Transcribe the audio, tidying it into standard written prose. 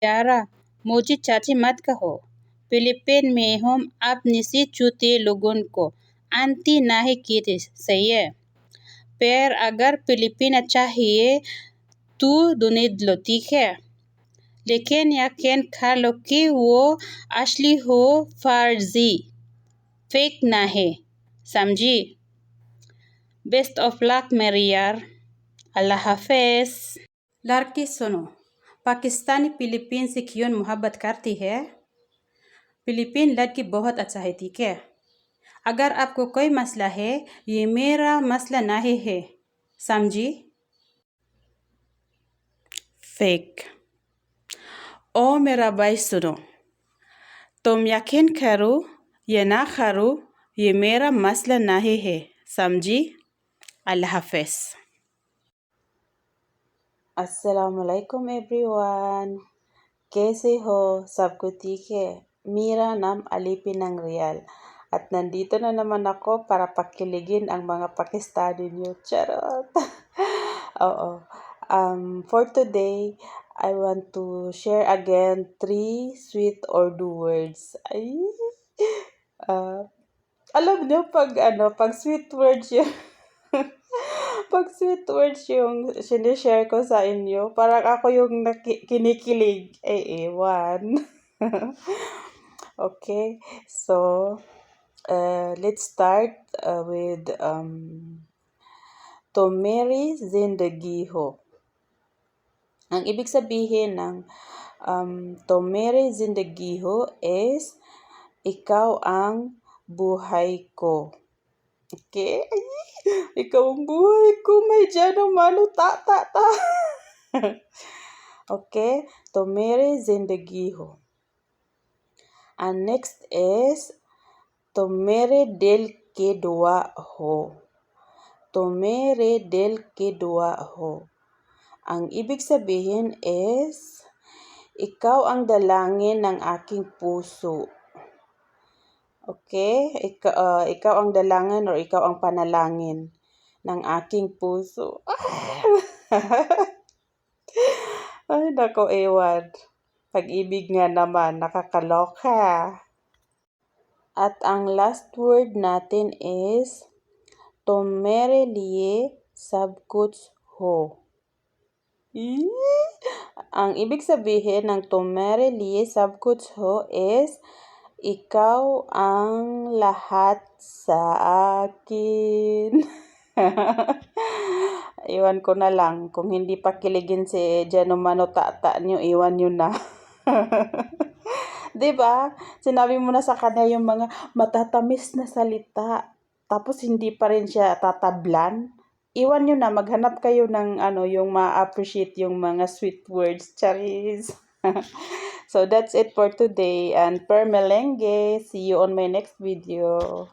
यारा, मुझे चाची मत कहो। फिलीपीन में हम अपने से छोटे लोगों को आंटी नहीं कहते, सही है। पर अगर फिलीपीन चाहिए तो ढूंढ लो, ठीक है। लेकिन यकीन कर लो कि वो असली हो, फर्जी, फेक नहीं, समझी। बेस्ट ऑफ लक मेरी यार, अल्लाह हाफिज। लड़की सुनो, पाकिस्तानी फिलीपीन से क्यों मोहब्बत करती है? फिलीपीन लड़की बहुत अच्छा है, ठीक है। अगर आपको कोई मसला है, ये मेरा मसला नहीं है, समझी। फेक। ओ मेरा भाई सुनो, तुम यकीन करो या ना करो, ये मेरा मसला नहीं है, समझी। अल्लाह हाफिज। अस्सलामुअलैकुम एवरीवन, कैसे हो? सबको ठीक है? Mira nam Alipin ng Real. At nandito na naman ako para pakiligin ang mga Pakistani niyo. Charot! Oo. For today, I want to share again 3 sweet or do words. Ay! Alam niyo, pag sweet words yun, pag sweet words yung sinishare ko sa inyo, parang ako yung kinikilig. Ewan. Okay, so let's start with Tomeri Zindagi Ho. Ang ibig sabihin ng Tomeri Zindagi Ho is ikaw ang buhay ko. Okay? Ay, ikaw ang buhay ko. May dyan naman. Ta. Okay? Tomeri Zindagi Ho. And next is Tomere del ke dua ho. Tomere del ke dua ho. Ang ibig sabihin is ikaw ang dalangin ng aking puso. Okay? Ikaw ang dalangin or ikaw ang panalangin ng aking puso. Ay, nako, ewan. Pag-ibig nga naman, nakakaloka. At ang last word natin is Tomere liye sab kuch ho. Ang ibig sabihin ng Tomere liye sab kuch ho is ikaw ang lahat sa akin. Iwan ko na lang. Kung hindi pa kiligin si Janomano Tata nyo, iwan nyo na. Diba? Sinabi mo na sa kanya yung mga matatamis na salita. Tapos hindi pa rin siya tatablan. Iwan nyo na. Maghanap kayo ng yung ma-appreciate yung mga sweet words. Charis. So that's it for today. And per melenge. See you on my next video.